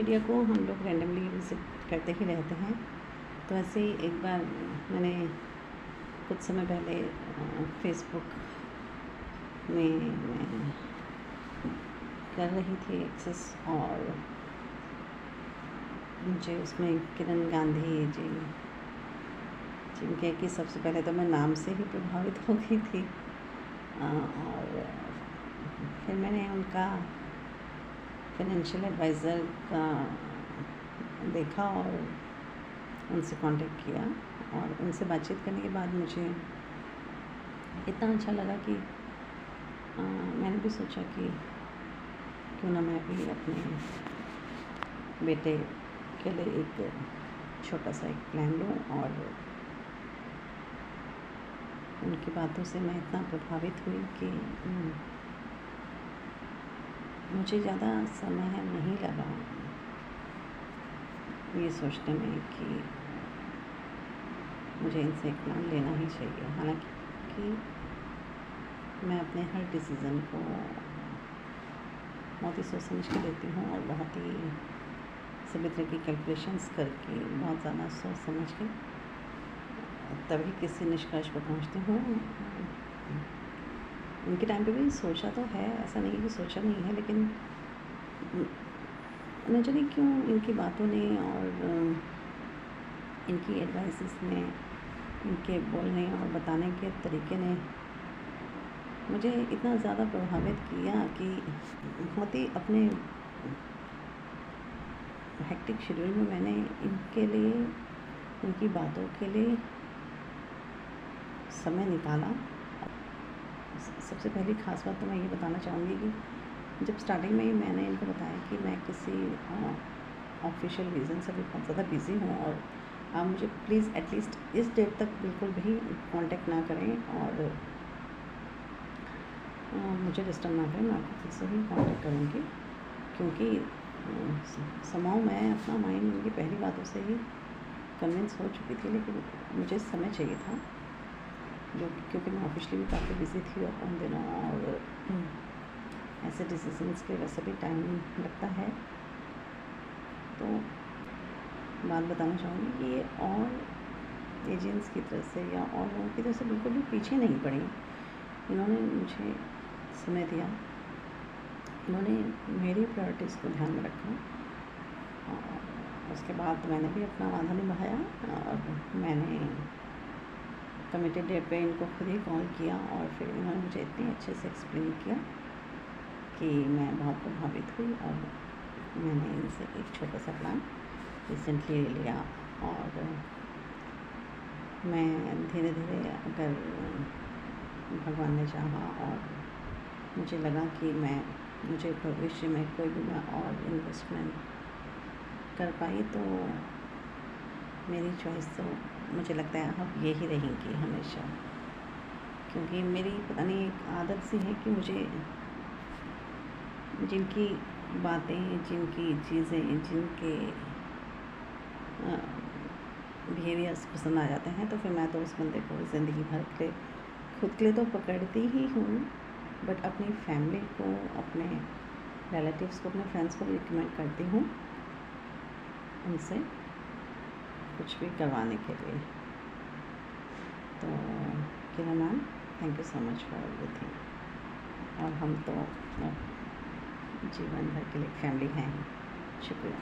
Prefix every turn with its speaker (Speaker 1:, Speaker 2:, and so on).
Speaker 1: Media को हम लोग रैंडमली विज़िट करते ही रहते हैं। तो ऐसे ही एक बार मैंने कुछ समय पहले फ़ेसबुक में मैं कर रही थी एक्सेस, और मुझे उसमें किरण गांधी जी, जिनके कि सबसे पहले तो मैं नाम से ही प्रभावित हो गई थी, और फिर मैंने उनका फाइनेंशियल एडवाइज़र का देखा और उनसे कांटेक्ट किया, और उनसे बातचीत करने के बाद मुझे इतना अच्छा लगा कि मैंने भी सोचा कि क्यों ना मैं भी अपने बेटे के लिए एक छोटा सा एक प्लान लूँ। और उनकी बातों से मैं इतना प्रभावित हुई कि मुझे ज़्यादा समय नहीं लगा ये सोचने में कि मुझे इनसे एक प्लान लेना ही चाहिए। हालांकि मैं अपने हर डिसीज़न को बहुत ही सोच समझ के लेती हूँ, और बहुत ही सभी तरह की कैलकुलेशंस करके बहुत ज़्यादा सोच समझ के तभी किसी निष्कर्ष पर पहुँचती हूँ। उनके टाइम पे भी सोचा तो है, ऐसा नहीं है कि सोचा नहीं है, लेकिन न जाने क्यों इनकी बातों ने और इनकी एडवाइसेस ने, इनके बोलने और बताने के तरीके ने मुझे इतना ज़्यादा प्रभावित किया कि बहुत ही अपने हेक्टिक शेड्यूल में मैंने इनके लिए, इनकी बातों के लिए समय निकाला। सबसे पहली ख़ास बात तो मैं ये बताना चाहूँगी कि जब स्टार्टिंग में ही मैंने इनको बताया कि मैं किसी ऑफिशियल रीज़न से भी बहुत ज़्यादा बिज़ी हूँ, और आप मुझे प्लीज़ एटलीस्ट इस डेट तक बिल्कुल भी कांटेक्ट ना करें, और मुझे डिस्टर्ब ना करें, मैं आपको खुद से ही कांटेक्ट करूँगी। क्योंकि समाउ मैं अपना माइंड उनकी पहली बातों से ही कन्विंस हो चुकी थी, लेकिन मुझे समय चाहिए था, जो क्योंकि मैं ऑफिशियली भी काफ़ी बिज़ी थी उन दिनों, और ऐसे डिसीजंस के वैसे भी टाइम लगता है। तो बात बताना चाहूँगी कि ये और एजेंट्स की तरफ से या और लोगों की तरफ से बिल्कुल भी पीछे नहीं पड़ी। इन्होंने मुझे समय दिया, इन्होंने मेरी प्रायोरिटीज़ को ध्यान में रखा, और उसके बाद मैंने भी अपना वादा निभाया, और मैंने कमिटेड डेट पे इनको खुद ही कॉल किया, और फिर इन्होंने मुझे इतने अच्छे से एक्सप्लेन किया कि मैं बहुत प्रभावित हुई, और मैंने इनसे एक छोटा सा प्लान रिसेंटली ले लिया। और मैं धीरे धीरे, अगर भगवान ने चाहा और मुझे लगा कि मुझे भविष्य में कोई भी मैं और इन्वेस्टमेंट कर पाई, तो मेरी चॉइस तो मुझे लगता है अब यही रहेगी हमेशा। क्योंकि मेरी पता नहीं एक आदत सी है कि मुझे जिनकी बातें, जिनकी चीज़ें, जिनके बिहेवियर्स पसंद आ जाते हैं, तो फिर मैं तो उस बंदे को ज़िंदगी भर के खुद के लिए तो पकड़ती ही हूँ, बट अपनी फैमिली को, अपने रिलेटिव्स को, अपने फ्रेंड्स को भी रिकमेंड करती हूँ उनसे कुछ भी करवाने के लिए। तो Kiran ma'am, thank you so much for everything. और हम तो जीवन भर के लिए फैमिली हैं ही। शुक्रिया।